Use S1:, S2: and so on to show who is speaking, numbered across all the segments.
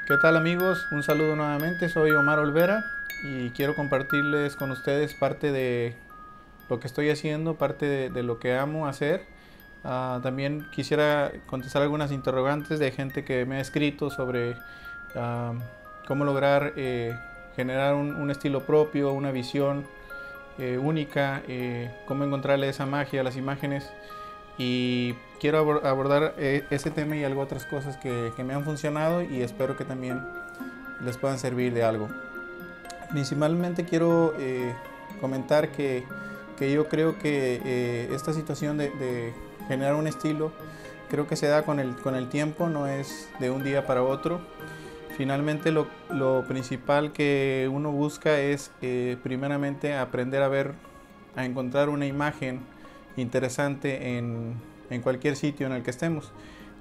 S1: ¿Qué tal amigos? Un saludo nuevamente, soy Omar Olvera y quiero compartirles con ustedes parte de lo que estoy haciendo, parte de lo que amo hacer. También quisiera contestar algunas interrogantes de gente que me ha escrito sobre ah, cómo lograr generar un estilo propio, una visión única, cómo encontrarle esa magia a las imágenes y quiero abordar ese tema y algo otras cosas que me han funcionado y espero que también les puedan servir de algo. Principalmente quiero comentar que yo creo que esta situación de generar un estilo creo que se da con el tiempo, no es de un día para otro. Finalmente lo principal que uno busca es primeramente aprender a ver, a encontrar una imagen interesante en cualquier sitio en el que estemos.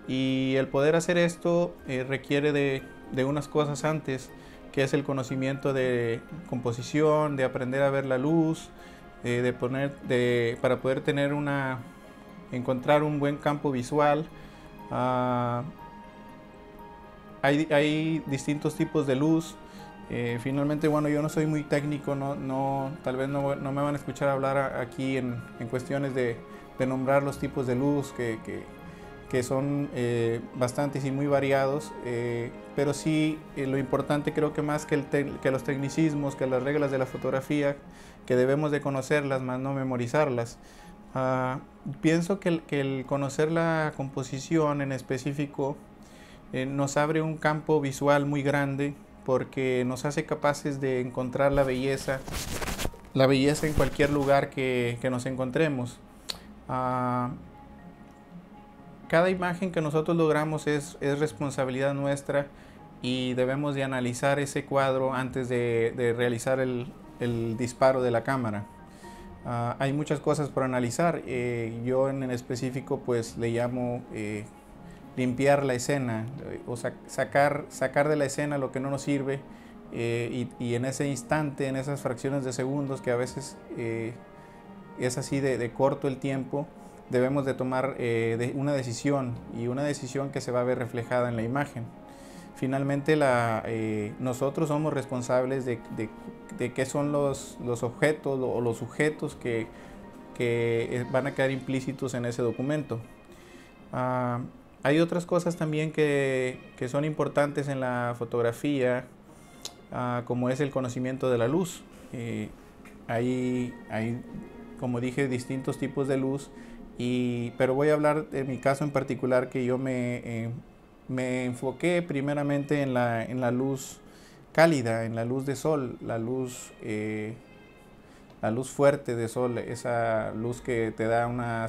S1: Y el poder hacer esto requiere de unas cosas antes, que es el conocimiento de composición, de aprender a ver la luz, para poder tener encontrar un buen campo visual. Uh, hay distintos tipos de luz. Finalmente, bueno, yo no soy muy técnico, tal vez no me van a escuchar hablar aquí en cuestiones de nombrar los tipos de luz que son bastantes y muy variados, pero sí lo importante creo que más que los tecnicismos, que las reglas de la fotografía, que debemos de conocerlas, más no memorizarlas. Pienso que el conocer la composición en específico nos abre un campo visual muy grande porque nos hace capaces de encontrar la belleza en cualquier lugar que nos encontremos. Uh, Cada imagen que nosotros logramos es responsabilidad nuestra y debemos de analizar ese cuadro antes de realizar el disparo de la cámara. Hay muchas cosas por analizar. Yo en específico pues le llamo limpiar la escena, o sacar de la escena lo que no nos sirve, y en ese instante, en esas fracciones de segundos que a veces es así de corto el tiempo, debemos de tomar una decisión, y una decisión que se va a ver reflejada en la imagen. Finalmente nosotros somos responsables de qué son los objetos o los sujetos que van a quedar implícitos en ese documento. Hay otras cosas también que son importantes en la fotografía, como es el conocimiento de la luz. Hay, como dije, distintos tipos de luz, pero voy a hablar de mi caso en particular, que yo me enfoqué primeramente en la luz cálida, en la luz de sol, la luz fuerte de sol, esa luz que te da una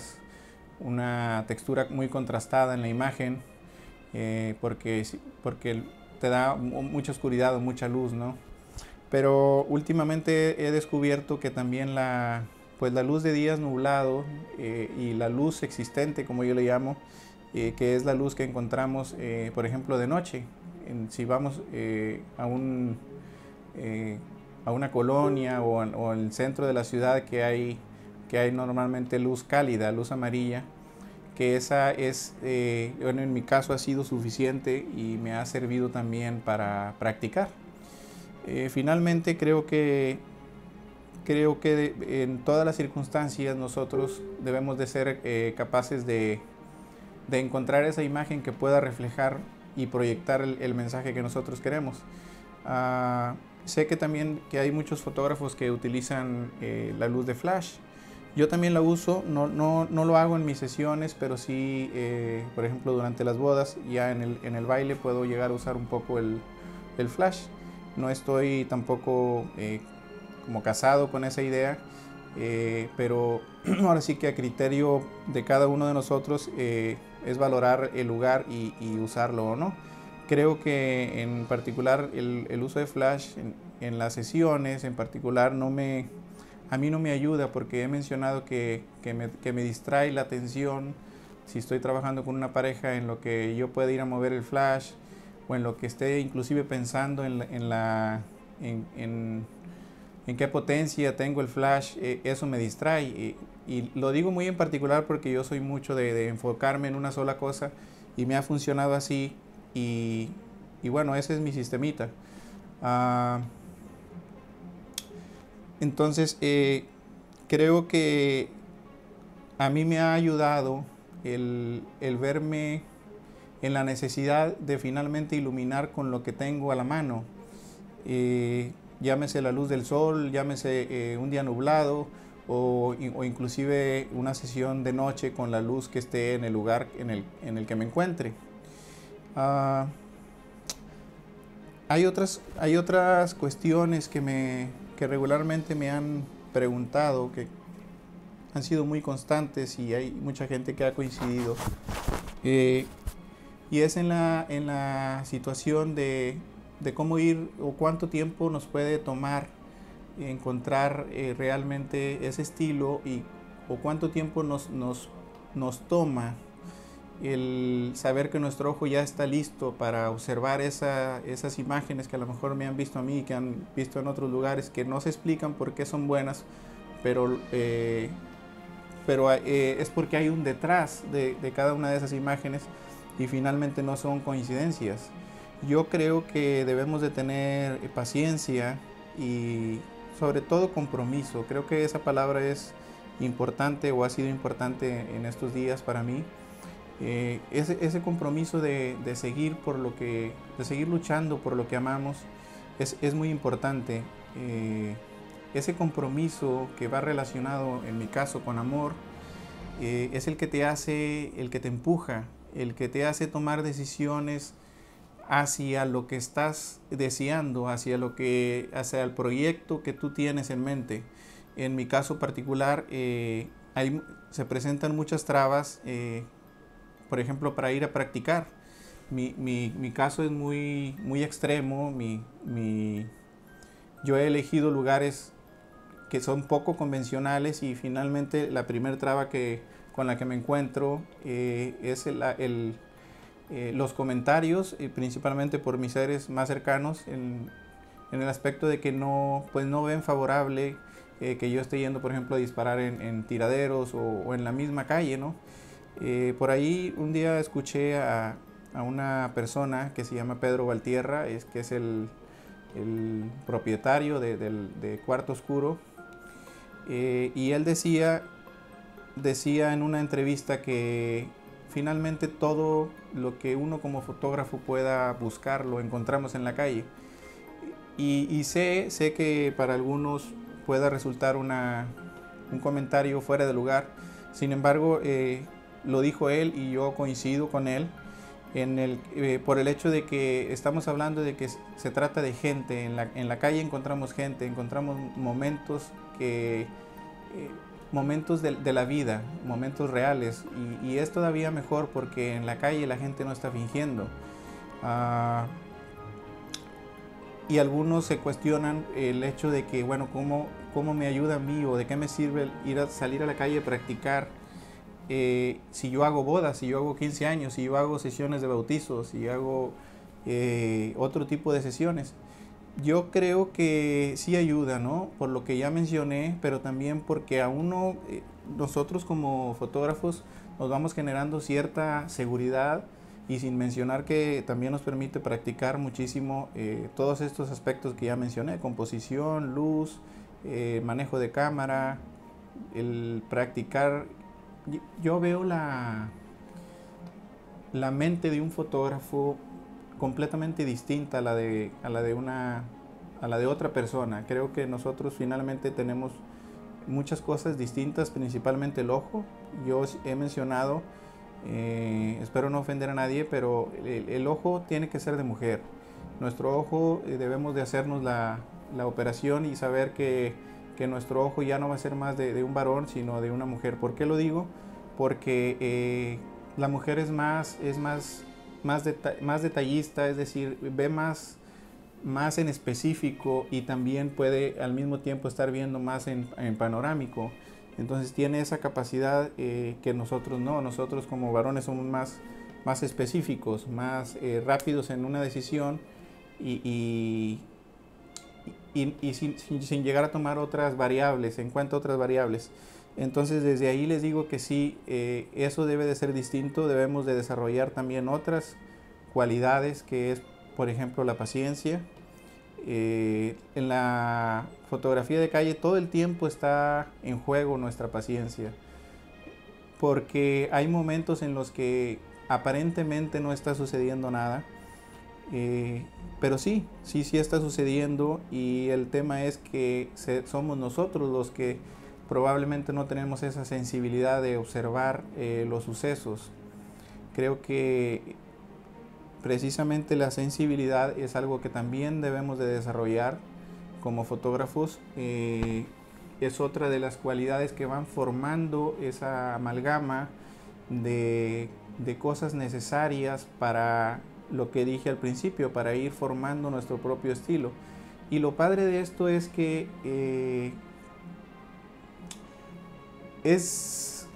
S1: textura muy contrastada en la imagen, porque te da mucha oscuridad o mucha luz, ¿no? Pero últimamente he descubierto que también pues la luz de días nublado, y la luz existente, como yo le llamo, que es la luz que encontramos, por ejemplo, de noche. Si vamos a una colonia o en el centro de la ciudad, que hay normalmente luz cálida, luz amarilla, que esa bueno, en mi caso ha sido suficiente y me ha servido también para practicar. Finalmente creo que en todas las circunstancias nosotros debemos de ser capaces de encontrar esa imagen que pueda reflejar y proyectar el mensaje que nosotros queremos. Sé que también que hay muchos fotógrafos que utilizan la luz de flash. Yo también la uso, no lo hago en mis sesiones, pero sí, por ejemplo, durante las bodas, ya en el baile puedo llegar a usar un poco el flash. No estoy tampoco como casado con esa idea, pero ahora sí que a criterio de cada uno de nosotros es valorar el lugar y usarlo o no. Creo que en particular el uso de flash en las sesiones en particular a mí no me ayuda, porque he mencionado que me distrae la atención si estoy trabajando con una pareja, en lo que yo pueda ir a mover el flash, o en lo que esté inclusive pensando en qué potencia tengo el flash. Eso me distrae, y lo digo muy en particular porque yo soy mucho de enfocarme en una sola cosa, y me ha funcionado así, y bueno, ese es mi sistemita. Ah, entonces, creo que a mí me ha ayudado el verme en la necesidad de finalmente iluminar con lo que tengo a la mano. Llámese la luz del sol, llámese un día nublado o inclusive una sesión de noche con la luz que esté en el lugar en el que me encuentre. Ah, hay otras cuestiones que regularmente me han preguntado, que han sido muy constantes y hay mucha gente que ha coincidido. Eh, y es en la situación de cómo ir o cuánto tiempo nos puede tomar encontrar realmente ese estilo o cuánto tiempo nos toma el saber que nuestro ojo ya está listo para observar esas imágenes que a lo mejor me han visto a mí y que han visto en otros lugares, que no se explican por qué son buenas, pero es porque hay un detrás de cada una de esas imágenes y finalmente no son coincidencias. Yo creo que debemos de tener paciencia y sobre todo compromiso. Creo que esa palabra es importante o ha sido importante en estos días para mí. Ese compromiso de seguir de seguir luchando por lo que amamos es muy importante. Ese compromiso que va relacionado, en mi caso, con amor, es el que te hace, el que te empuja, el que te hace tomar decisiones hacia lo que estás deseando, hacia el proyecto que tú tienes en mente. En mi caso particular, se presentan muchas trabas, por ejemplo, para ir a practicar. Mi caso es muy extremo. Yo he elegido lugares que son poco convencionales y finalmente la primera traba con la que me encuentro es los comentarios, principalmente por mis seres más cercanos, en el aspecto de que pues no ven favorable que yo esté yendo, por ejemplo, a disparar en tiraderos o en la misma calle, ¿no? Por ahí un día escuché a una persona que se llama Pedro Valtierra, que es el propietario de Cuarto Oscuro, y él decía en una entrevista que finalmente todo lo que uno como fotógrafo pueda buscar lo encontramos en la calle. Y sé que para algunos pueda resultar un comentario fuera de lugar. Sin embargo, lo dijo él y yo coincido con él por el hecho de que estamos hablando de que se trata de gente. En la calle encontramos gente, encontramos momentos momentos de la vida, momentos reales, y es todavía mejor porque en la calle la gente no está fingiendo. Y algunos se cuestionan el hecho de que, bueno, ¿cómo me ayuda a mí o de qué me sirve salir a la calle a practicar si yo hago bodas, si yo hago 15 años, si yo hago sesiones de bautizos, si hago otro tipo de sesiones? Yo creo que sí ayuda, ¿no? Por lo que ya mencioné, pero también porque nosotros como fotógrafos nos vamos generando cierta seguridad, y sin mencionar que también nos permite practicar muchísimo todos estos aspectos que ya mencioné: composición, luz, manejo de cámara, el practicar. Yo veo la mente de un fotógrafo completamente distinta a la de otra persona. Creo que nosotros finalmente tenemos muchas cosas distintas, principalmente el ojo. Yo he mencionado, espero no ofender a nadie, pero el ojo tiene que ser de mujer. Nuestro ojo, debemos de hacernos la operación y saber que nuestro ojo ya no va a ser más de un varón, sino de una mujer. ¿Por qué lo digo? Porque la mujer es más detallista, es decir, ve más en específico y también puede al mismo tiempo estar viendo más en panorámico. Entonces tiene esa capacidad que nosotros no. Nosotros como varones somos más específicos, más rápidos en una decisión y sin llegar a tomar en cuenta otras variables. Entonces desde ahí les digo que sí, eso debe de ser distinto. Debemos de desarrollar también otras cualidades, que es por ejemplo, la paciencia. En la fotografía de calle todo el tiempo está en juego nuestra paciencia, porque hay momentos en los que aparentemente no está sucediendo nada, pero sí está sucediendo, y el tema es que somos nosotros los que probablemente no tenemos esa sensibilidad de observar los sucesos. Creo que precisamente la sensibilidad es algo que también debemos de desarrollar como fotógrafos. Es otra de las cualidades que van formando esa amalgama de cosas necesarias para lo que dije al principio, para ir formando nuestro propio estilo. Y lo padre de esto es que es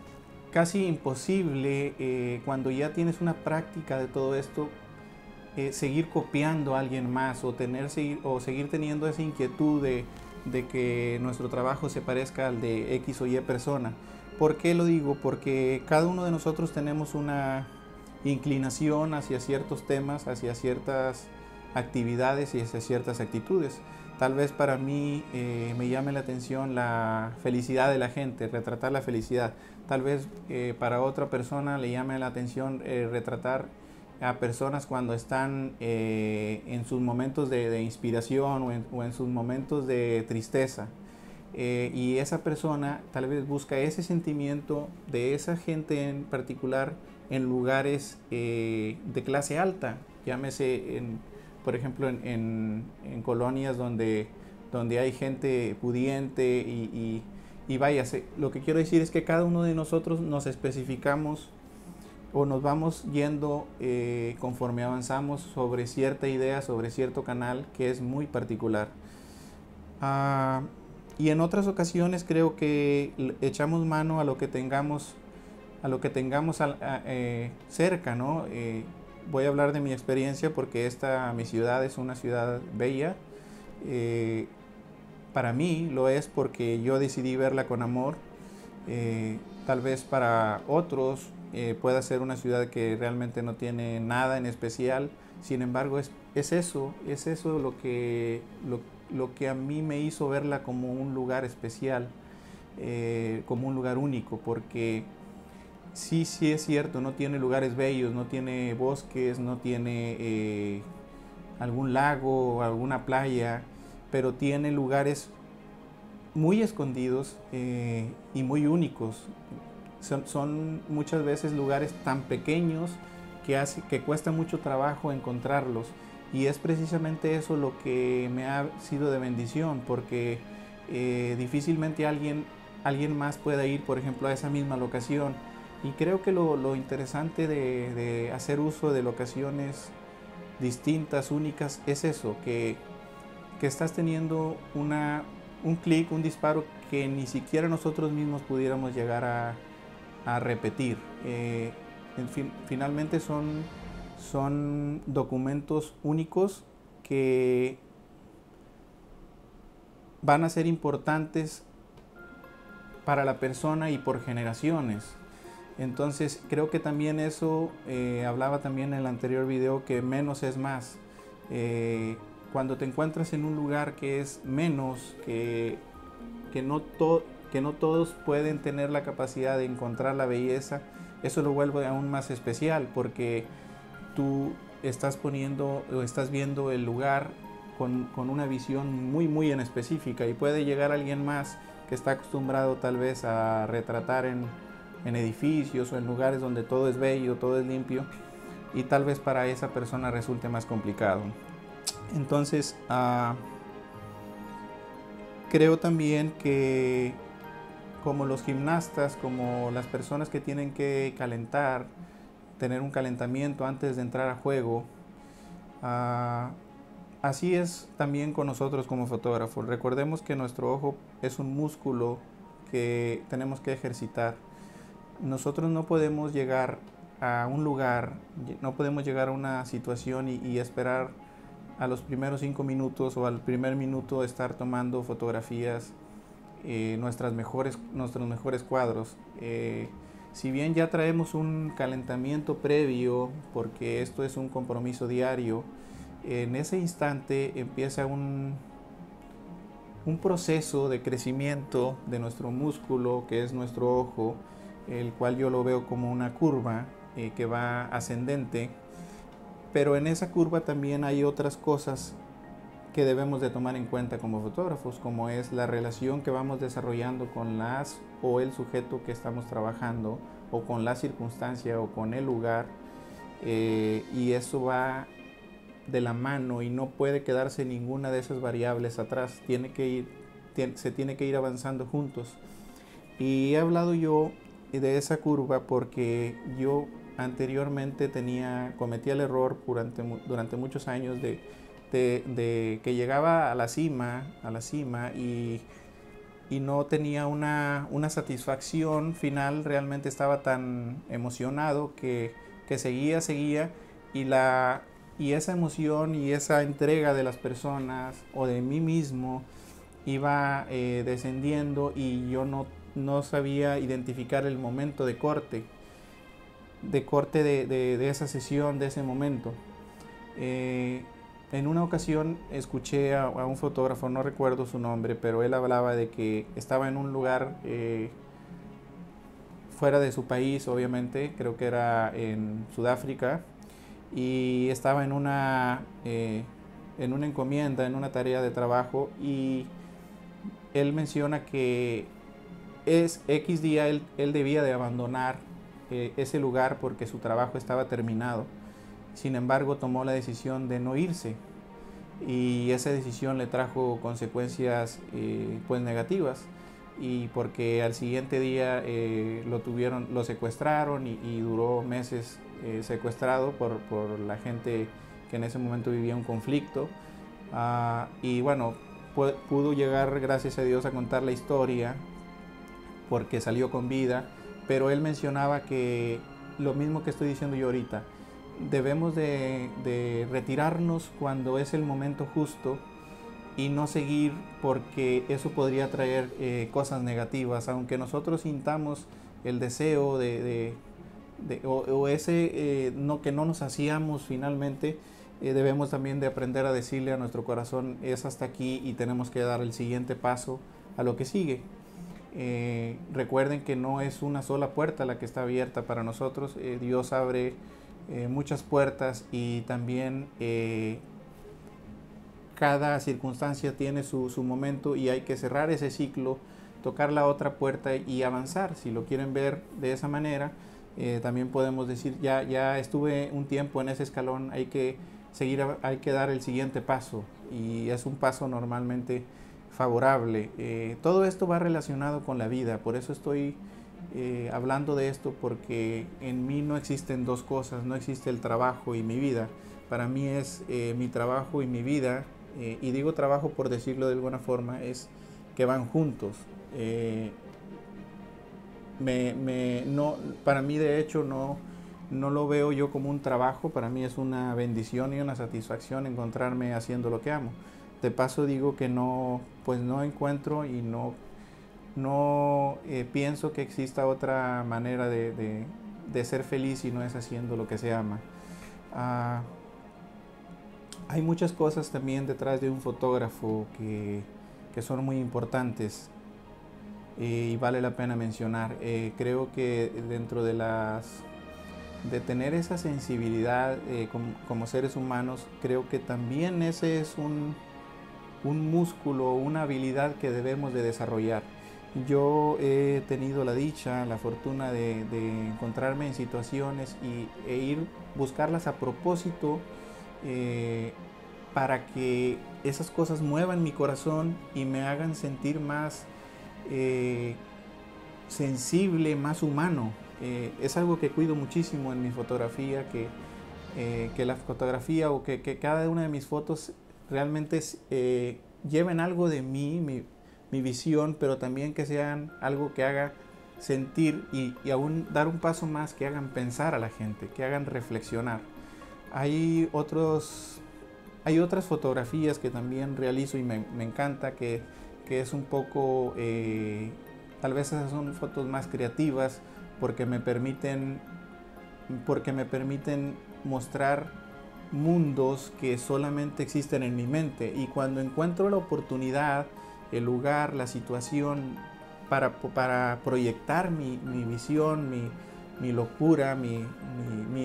S1: casi imposible, cuando ya tienes una práctica de todo esto, seguir copiando a alguien más, o seguir teniendo esa inquietud de que nuestro trabajo se parezca al de X o Y persona. ¿Por qué lo digo? Porque cada uno de nosotros tenemos una inclinación hacia ciertos temas, hacia ciertas actividades y hacia ciertas actitudes. Tal vez para mí me llame la atención la felicidad de la gente, retratar la felicidad. Tal vez para otra persona le llame la atención retratar a personas cuando están en sus momentos de inspiración, o en sus momentos de tristeza. Y esa persona tal vez busca ese sentimiento de esa gente en particular en lugares de clase alta, llámese por ejemplo en colonias donde hay gente pudiente, y vaya, lo que quiero decir es que cada uno de nosotros nos especificamos o nos vamos yendo conforme avanzamos sobre cierta idea, sobre cierto canal que es muy particular. Y en otras ocasiones creo que echamos mano a lo que tengamos cerca, ¿no? Voy a hablar de mi experiencia porque mi ciudad es una ciudad bella. Para mí lo es porque yo decidí verla con amor. Tal vez para otros pueda ser una ciudad que realmente no tiene nada en especial. Sin embargo, es eso lo que a mí me hizo verla como un lugar especial, como un lugar único, porque sí es cierto, no tiene lugares bellos, no tiene bosques, no tiene algún lago, alguna playa, pero tiene lugares muy escondidos y muy únicos. Son muchas veces lugares tan pequeños que cuesta mucho trabajo encontrarlos, y es precisamente eso lo que me ha sido de bendición, porque difícilmente alguien más pueda ir, por ejemplo, a esa misma locación. Y creo que lo interesante de hacer uso de locaciones distintas, únicas, es eso, que estás teniendo un clic, un disparo que ni siquiera nosotros mismos pudiéramos llegar a repetir. Finalmente son documentos únicos que van a ser importantes para la persona y por generaciones. Entonces creo que también eso, hablaba también en el anterior video, que menos es más. Cuando te encuentras en un lugar que es menos, que no todos pueden tener la capacidad de encontrar la belleza, eso lo vuelve aún más especial, porque tú estás poniendo o estás viendo el lugar con una visión muy en específica, y puede llegar alguien más que está acostumbrado tal vez a retratar en edificios o en lugares donde todo es bello, todo es limpio, y tal vez para esa persona resulte más complicado. Entonces creo también que como los gimnastas, como las personas que tienen que calentar, tener un calentamiento antes de entrar a juego, así es también con nosotros como fotógrafos. Recordemos que nuestro ojo es un músculo que tenemos que ejercitar. Nosotros no podemos llegar a un lugar, no podemos llegar a una situación y esperar a los primeros 5 minutos o al primer minuto estar tomando fotografías, nuestros mejores cuadros. Si bien ya traemos un calentamiento previo, porque esto es un compromiso diario, en ese instante empieza un proceso de crecimiento de nuestro músculo, que es nuestro ojo, el cual yo lo veo como una curva que va ascendente, pero en esa curva también hay otras cosas que debemos de tomar en cuenta como fotógrafos, como es la relación que vamos desarrollando con las o el sujeto que estamos trabajando, o con la circunstancia o con el lugar, y eso va de la mano y no puede quedarse ninguna de esas variables atrás, se tiene que ir avanzando juntos. Y he hablado yo de esa curva porque yo anteriormente cometía el error durante muchos años de que llegaba a la cima y no tenía una satisfacción final. Realmente estaba tan emocionado que seguía y esa emoción y esa entrega de las personas o de mí mismo iba descendiendo, y yo no sabía identificar el momento de corte de esa sesión, de ese momento. En una ocasión escuché a un fotógrafo, no recuerdo su nombre, pero él hablaba de que estaba en un lugar fuera de su país, obviamente, creo que era en Sudáfrica, y estaba en una encomienda, en una tarea de trabajo, y él menciona que es X día él debía de abandonar ese lugar porque su trabajo estaba terminado. Sin embargo, tomó la decisión de no irse, y esa decisión le trajo consecuencias pues negativas, y porque al siguiente día lo secuestraron, y duró meses secuestrado por la gente que en ese momento vivía un conflicto. Y bueno, pudo llegar, gracias a Dios, a contar la historia porque salió con vida, pero él mencionaba que lo mismo que estoy diciendo yo ahorita, debemos de retirarnos cuando es el momento justo y no seguir, porque eso podría traer cosas negativas. Aunque nosotros sintamos el deseo o ese no, que no nos hacíamos finalmente, debemos también de aprender a decirle a nuestro corazón: es hasta aquí, y tenemos que dar el siguiente paso a lo que sigue. Recuerden que no es una sola puerta la que está abierta para nosotros. Dios abre muchas puertas, y también cada circunstancia tiene su momento, y hay que cerrar ese ciclo, tocar la otra puerta y avanzar. Si lo quieren ver de esa manera, también podemos decir: ya estuve un tiempo en ese escalón, hay que seguir, hay que dar el siguiente paso, y es un paso normalmente favorable. Todo esto va relacionado con la vida, por eso estoy hablando de esto, porque en mí no existen dos cosas, no existe el trabajo y mi vida. Para mí es mi trabajo y mi vida, y digo trabajo por decirlo de alguna forma, es que van juntos. No, para mí, de hecho, no lo veo yo como un trabajo. Para mí es una bendición y una satisfacción encontrarme haciendo lo que amo. De paso digo que pues no encuentro y no pienso que exista otra manera de ser feliz si no es haciendo lo que se ama. Hay muchas cosas también detrás de un fotógrafo que son muy importantes, y vale la pena mencionar. Creo que dentro de tener esa sensibilidad como seres humanos, creo que también ese es un músculo, una habilidad que debemos de desarrollar. Yo he tenido la dicha, la fortuna de encontrarme en situaciones e ir buscarlas a propósito, para que esas cosas muevan mi corazón y me hagan sentir más sensible, más humano. Es algo que cuido muchísimo en mi fotografía, que la fotografía, o que cada una de mis fotos realmente lleven algo de mí, mi visión, pero también que sean algo que haga sentir, y aún dar un paso más, que hagan pensar a la gente, que hagan reflexionar. Hay otras fotografías que también realizo y me encanta, que es un poco, tal vez esas son fotos más creativas, porque me permiten mostrar mundos que solamente existen en mi mente, y cuando encuentro la oportunidad, el lugar, la situación para proyectar mi visión, mi locura,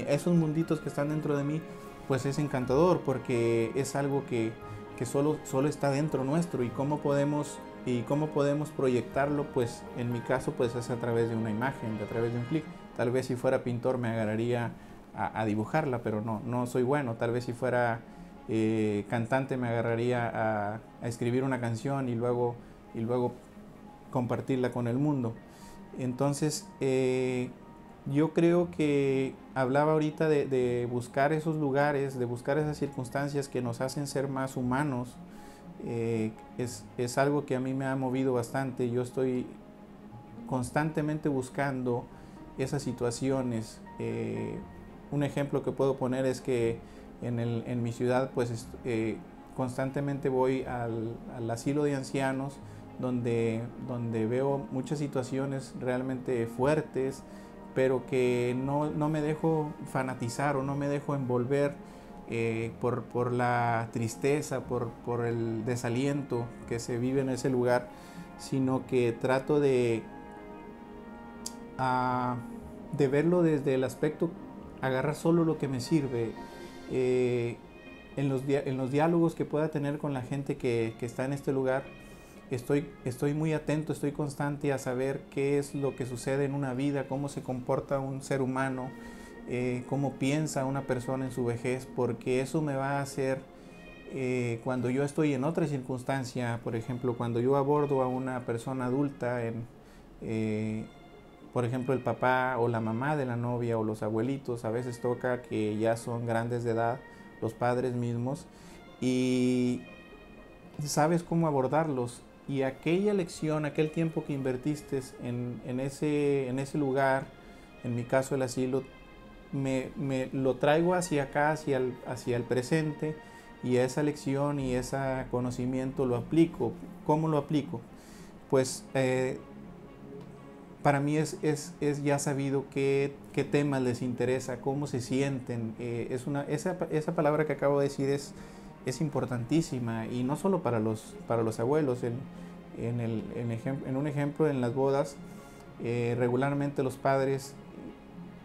S1: esos munditos que están dentro de mí, pues es encantador, porque es algo que solo está dentro nuestro. Y cómo podemos proyectarlo, pues en mi caso pues es a través de una imagen, a través de un clic. Tal vez si fuera pintor me agarraría a dibujarla, pero no soy bueno. Tal vez si fuera cantante me agarraría a escribir una canción y luego compartirla con el mundo. Entonces yo creo que hablaba ahorita de buscar esos lugares, de buscar esas circunstancias que nos hacen ser más humanos. Es algo que a mí me ha movido bastante. Yo estoy constantemente buscando esas situaciones. Un ejemplo que puedo poner es que en mi ciudad pues constantemente voy al asilo de ancianos, donde veo muchas situaciones realmente fuertes, pero que no me dejo fanatizar o no me dejo envolver por la tristeza, por el desaliento que se vive en ese lugar, sino que trato de verlo desde el aspecto, agarrar solo lo que me sirve. En los diálogos que pueda tener con la gente que está en este lugar, estoy muy atento, estoy constante a saber qué es lo que sucede en una vida, cómo se comporta un ser humano, cómo piensa una persona en su vejez, porque eso me va a hacer, cuando yo estoy en otra circunstancia, por ejemplo, cuando yo abordo a una persona adulta, por ejemplo, el papá o la mamá de la novia o los abuelitos, a veces toca que ya son grandes de edad, los padres mismos, y sabes cómo abordarlos. Y aquella lección, aquel tiempo que invertiste en ese lugar, en mi caso el asilo, me lo traigo hacia acá, hacia el presente, y esa lección y ese conocimiento lo aplico. ¿Cómo lo aplico? Pues para mí es ya sabido qué temas les interesa, cómo se sienten. Esa palabra que acabo de decir es importantísima, y no solo para los abuelos. En un ejemplo, en las bodas, regularmente los padres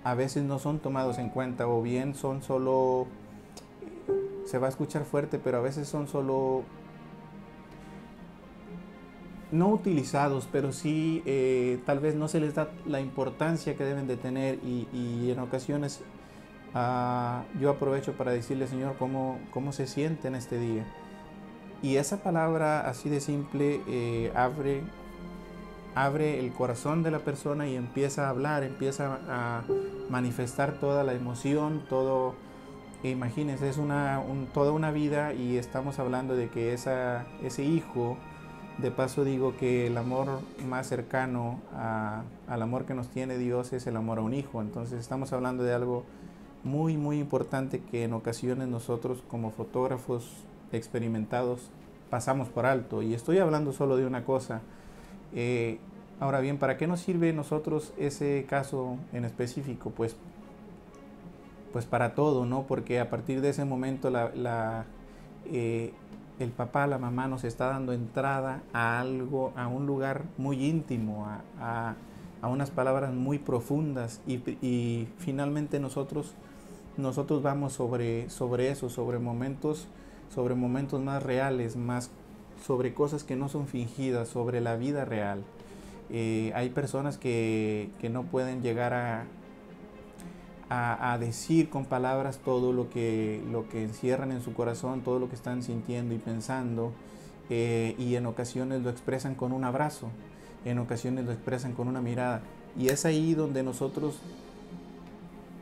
S1: a veces no son tomados en cuenta, o bien son solo, se va a escuchar fuerte, pero a veces son solo, no utilizados, pero sí tal vez no se les da la importancia que deben de tener, y en ocasiones yo aprovecho para decirle: Señor, ¿cómo se siente en este día? Y esa palabra así de simple abre el corazón de la persona y empieza a hablar, empieza a manifestar toda la emoción, todo. Imagínense, es toda una vida, y estamos hablando de que ese hijo, de paso digo que el amor más cercano al amor que nos tiene Dios es el amor a un hijo. Entonces estamos hablando de algo muy, muy importante, que en ocasiones nosotros como fotógrafos experimentados pasamos por alto. Y estoy hablando solo de una cosa. Ahora bien, ¿para qué nos sirve nosotros ese caso en específico? Pues para todo, ¿no? Porque a partir de ese momento el papá, la mamá nos está dando entrada a algo, a un lugar muy íntimo, a unas palabras muy profundas, y finalmente nosotros vamos sobre eso, sobre momentos más reales, más sobre cosas que no son fingidas, sobre la vida real. Hay personas que no pueden llegar a decir con palabras todo lo que encierran en su corazón, todo lo que están sintiendo y pensando, y en ocasiones lo expresan con un abrazo, en ocasiones lo expresan con una mirada, y es ahí donde nosotros,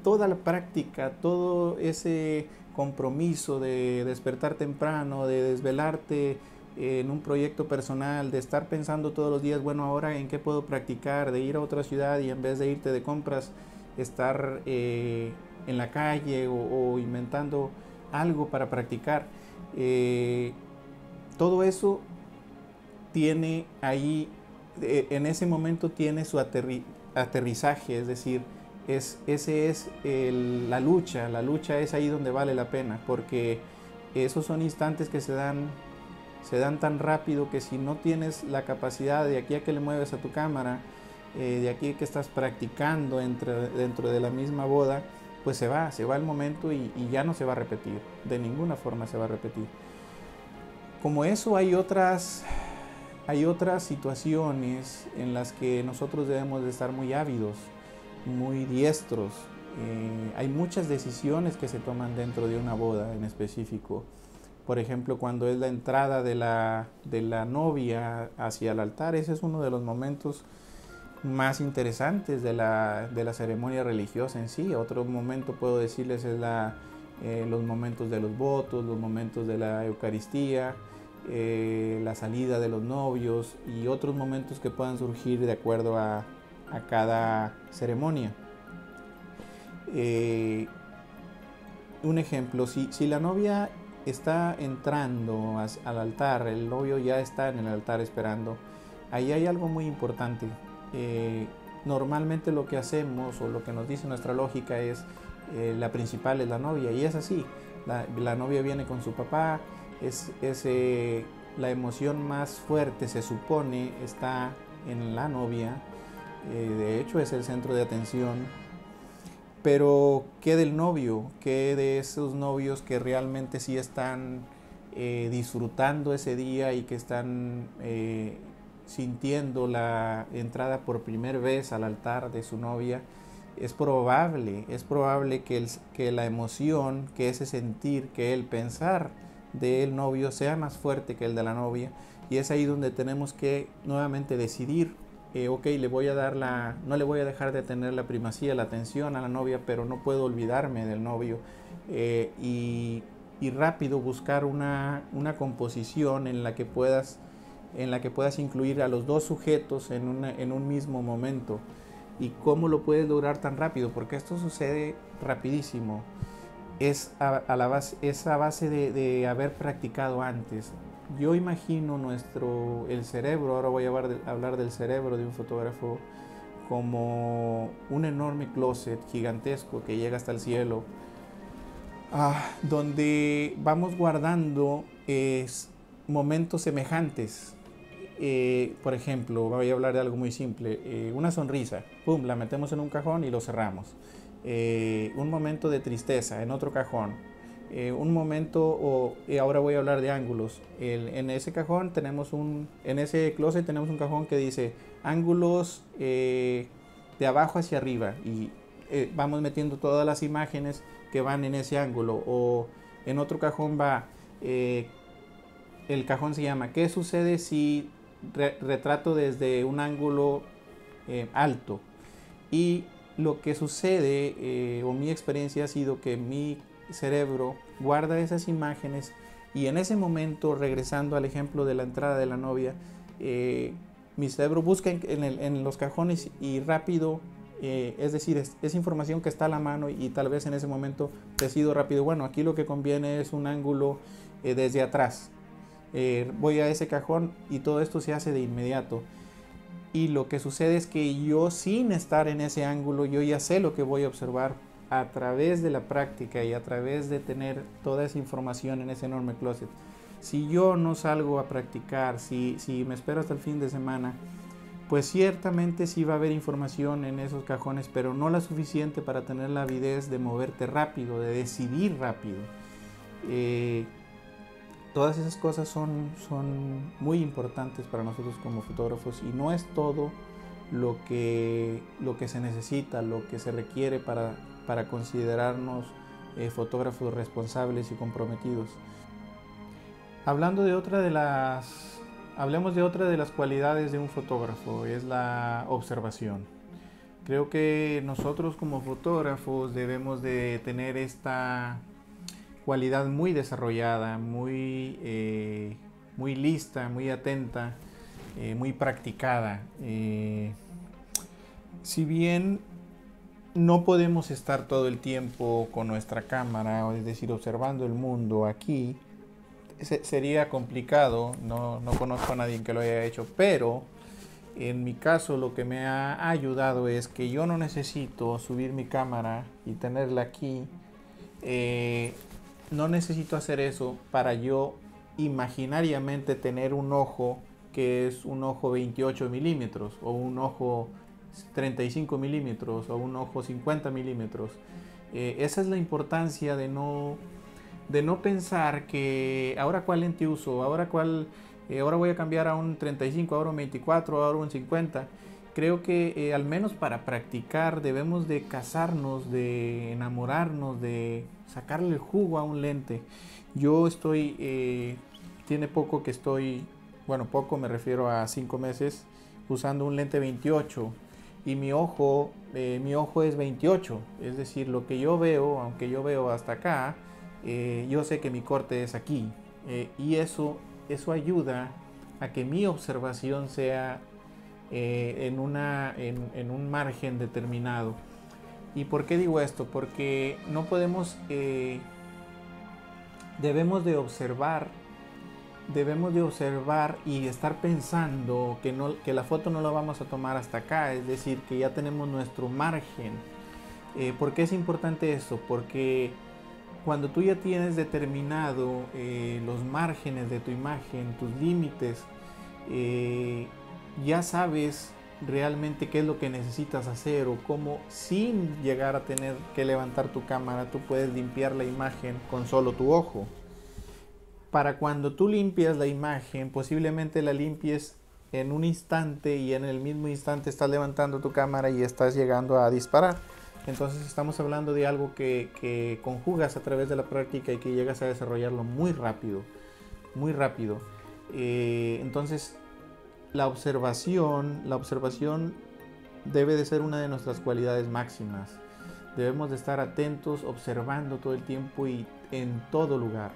S1: toda la práctica, todo ese compromiso de despertar temprano, de desvelarte en un proyecto personal, de estar pensando todos los días, bueno, ahora en qué puedo practicar, de ir a otra ciudad y en vez de irte de compras, estar en la calle o inventando algo para practicar. Todo eso tiene ahí, en ese momento tiene su aterrizaje, es decir, ese es la lucha es ahí donde vale la pena, porque esos son instantes que se dan tan rápido que si no tienes la capacidad de aquí a que le mueves a tu cámara, de aquí a que estás practicando dentro de la misma boda, pues se va el momento y ya no se va a repetir, de ninguna forma se va a repetir. Como eso hay otras situaciones en las que nosotros debemos de estar muy ávidos, muy diestros. Hay muchas decisiones que se toman dentro de una boda en específico. Por ejemplo, cuando es la entrada de la novia hacia el altar, ese es uno de los momentos más interesantes de la ceremonia religiosa en sí. Otro momento, puedo decirles, es los momentos de los votos, los momentos de la Eucaristía, la salida de los novios y otros momentos que puedan surgir de acuerdo a cada ceremonia. Un ejemplo, si la novia está entrando al altar, el novio ya está en el altar esperando, ahí hay algo muy importante. Normalmente lo que hacemos o lo que nos dice nuestra lógica es la principal es la novia, y es así. La novia viene con su papá, la emoción más fuerte se supone está en la novia, de hecho es el centro de atención. Pero ¿qué del novio? ¿Qué de esos novios que realmente sí están disfrutando ese día y que están sintiendo la entrada por primera vez al altar de su novia? Es probable que la emoción, que ese sentir, que el pensar del novio sea más fuerte que el de la novia, y es ahí donde tenemos que nuevamente decidir. Ok, no le voy a dejar de tener la primacía, la atención a la novia, pero no puedo olvidarme del novio, y rápido buscar una composición en la que puedas incluir a los dos sujetos en un mismo momento. ¿Y cómo lo puedes lograr tan rápido? Porque esto sucede rapidísimo. Es a base de haber practicado antes. Yo imagino el cerebro, ahora voy a hablar del cerebro de un fotógrafo, como un enorme closet gigantesco que llega hasta el cielo, donde vamos guardando momentos semejantes. Por ejemplo, voy a hablar de algo muy simple, una sonrisa, pum, la metemos en un cajón y lo cerramos. Un momento de tristeza en otro cajón. Un momento, ahora voy a hablar de ángulos. En ese cajón en ese closet tenemos un cajón que dice ángulos de abajo hacia arriba, y vamos metiendo todas las imágenes que van en ese ángulo. O en otro cajón el cajón se llama ¿qué sucede si retrato desde un ángulo alto? Y lo que sucede, o mi experiencia ha sido que mi cerebro guarda esas imágenes, y en ese momento, regresando al ejemplo de la entrada de la novia, mi cerebro busca en los cajones y rápido, es decir, es información que está a la mano, y tal vez en ese momento decido rápido, bueno, aquí lo que conviene es un ángulo desde atrás. Voy a ese cajón y todo esto se hace de inmediato. Y lo que sucede es que yo, sin estar en ese ángulo, yo ya sé lo que voy a observar a través de la práctica y a través de tener toda esa información en ese enorme closet. Si yo no salgo a practicar, si me espero hasta el fin de semana, pues ciertamente sí va a haber información en esos cajones, pero no la suficiente para tener la avidez de moverte rápido, de decidir rápido. Todas esas cosas son muy importantes para nosotros como fotógrafos, y no es todo lo que se necesita, lo que se requiere para considerarnos fotógrafos responsables y comprometidos. Hablemos de otra de las cualidades de un fotógrafo, es la observación. Creo que nosotros como fotógrafos debemos de tener esta cualidad muy desarrollada, muy lista, muy atenta, muy practicada. Si bien no podemos estar todo el tiempo con nuestra cámara, es decir, observando el mundo aquí, sería complicado, no conozco a nadie que lo haya hecho, pero En mi caso, lo que me ha ayudado es que yo no necesito subir mi cámara y tenerla aquí. Eh, no necesito hacer eso para yo imaginariamente tener un ojo que es un ojo 28 milímetros o un ojo 35 milímetros o un ojo 50 milímetros. Esa es la importancia de no pensar que ahora cuál lente uso, ahora voy a cambiar a un 35, ahora un 24, ahora un 50. Creo que al menos para practicar debemos de casarnos, de enamorarnos, de sacarle el jugo a un lente. Yo tiene poco que estoy, bueno, poco me refiero a 5 meses, usando un lente 28 y mi ojo es 28, es decir, lo que yo veo, aunque yo veo hasta acá, yo sé que mi corte es aquí, y eso ayuda a que mi observación sea en un margen determinado. ¿Y por qué digo esto? Porque no podemos, debemos de observar y estar pensando que la foto no la vamos a tomar hasta acá, es decir, que ya tenemos nuestro margen. ¿Por qué es importante esto? Porque cuando tú ya tienes determinado los márgenes de tu imagen, tus límites, ya sabes realmente qué es lo que necesitas hacer o cómo, sin llegar a tener que levantar tu cámara, tú puedes limpiar la imagen con solo tu ojo. Para cuando tú limpias la imagen, posiblemente la limpies en un instante y en el mismo instante estás levantando tu cámara y estás llegando a disparar. Entonces estamos hablando de algo que conjugas a través de la práctica y que llegas a desarrollarlo muy rápido, muy rápido. Entonces la observación debe de ser una de nuestras cualidades máximas. Debemos de estar atentos, observando todo el tiempo y en todo lugar.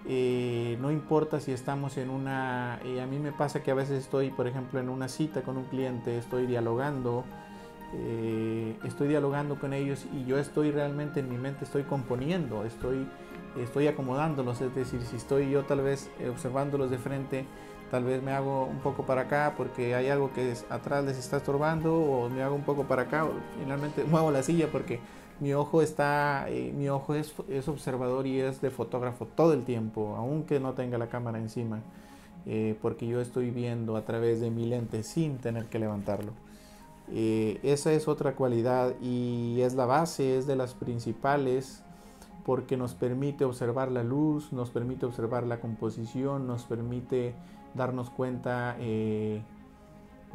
S1: No importa si estamos en una... a mí me pasa que a veces estoy, por ejemplo, en una cita con un cliente, estoy dialogando con ellos y yo estoy realmente en mi mente, estoy componiendo, estoy acomodándolos, es decir, si estoy yo tal vez observándolos de frente, tal vez me hago un poco para acá porque hay algo que atrás les está estorbando, o me hago un poco para acá, o finalmente muevo la silla porque mi ojo es observador y es de fotógrafo todo el tiempo, aunque no tenga la cámara encima, porque yo estoy viendo a través de mi lente sin tener que levantarlo. Esa es otra cualidad y es la base, es de las principales, porque nos permite observar la luz, nos permite observar la composición, nos permite darnos cuenta de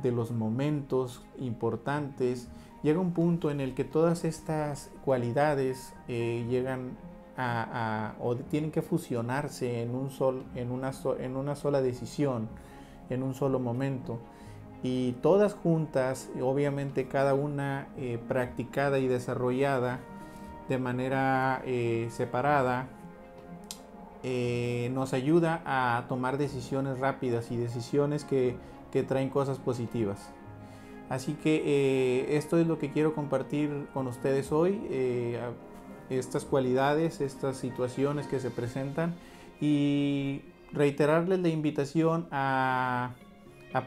S1: los momentos importantes. Llega un punto en el que todas estas cualidades llegan o tienen que fusionarse en una sola decisión, en un solo momento. Y todas juntas, obviamente cada una practicada y desarrollada de manera separada, nos ayuda a tomar decisiones rápidas y decisiones que traen cosas positivas. Así que esto es lo que quiero compartir con ustedes hoy, estas cualidades, estas situaciones que se presentan, y reiterarles la invitación a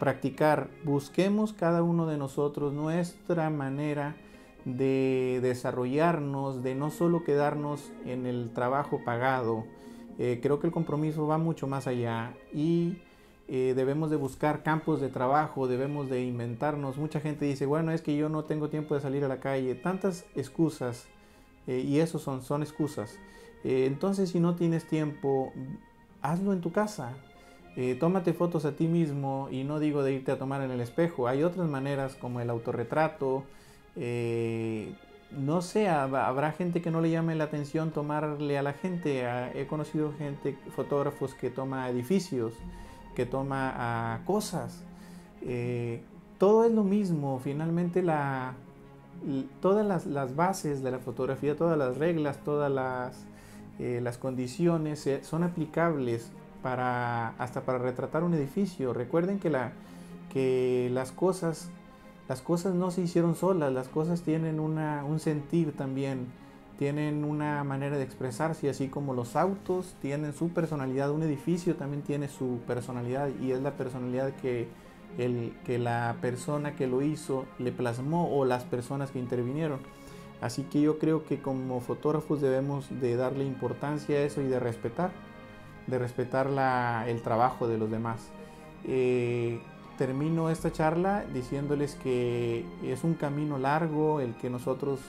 S1: practicar. Busquemos cada uno de nosotros nuestra manera de desarrollarnos, de no solo quedarnos en el trabajo pagado. Creo que el compromiso va mucho más allá y debemos de buscar campos de trabajo, debemos de inventarnos. Mucha gente dice, bueno, es que yo no tengo tiempo de salir a la calle. Tantas excusas, y eso son excusas. Entonces, si no tienes tiempo, hazlo en tu casa. Tómate fotos a ti mismo, y no digo de irte a tomar en el espejo. Hay otras maneras como el autorretrato. No sé, habrá gente que no le llame la atención tomarle a la gente. He conocido fotógrafos que toma edificios, que toma cosas. Todo es lo mismo. Finalmente todas las bases de la fotografía, todas las reglas, todas las condiciones son aplicables hasta para retratar un edificio. Recuerden que las cosas no se hicieron solas, las cosas tienen un sentir también, tienen una manera de expresarse, así como los autos tienen su personalidad, un edificio también tiene su personalidad, y es la personalidad que que la persona que lo hizo le plasmó o las personas que intervinieron. Así que yo creo que como fotógrafos debemos de darle importancia a eso y de respetar el trabajo de los demás. Termino esta charla diciéndoles que es un camino largo el que nosotros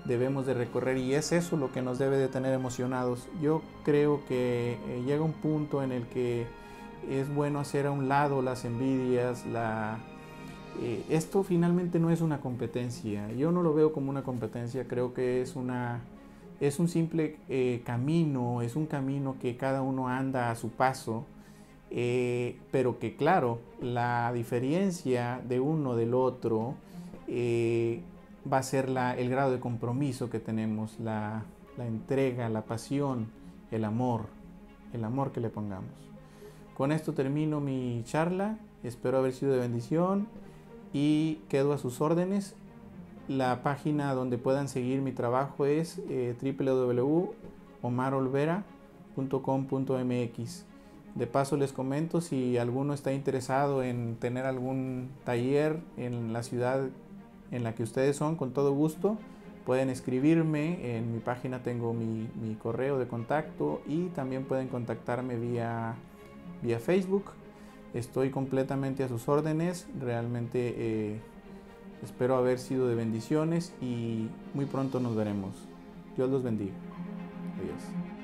S1: debemos de recorrer, y es eso lo que nos debe de tener emocionados. Yo creo que llega un punto en el que es bueno hacer a un lado las envidias, esto finalmente no es una competencia. Yo no lo veo como una competencia, creo que es un simple camino, es un camino que cada uno anda a su paso, pero que claro, la diferencia de uno del otro va a ser el grado de compromiso que tenemos, la entrega, la pasión, el amor que le pongamos. Con esto termino mi charla, espero haber sido de bendición y quedo a sus órdenes. La página donde puedan seguir mi trabajo es www.omarolvera.com.mx. De paso les comento, si alguno está interesado en tener algún taller en la ciudad en la que ustedes son, con todo gusto pueden escribirme. En mi página tengo mi correo de contacto y también pueden contactarme vía Facebook. Estoy completamente a sus órdenes. Realmente espero haber sido de bendiciones y muy pronto nos veremos. Dios los bendiga. Adiós.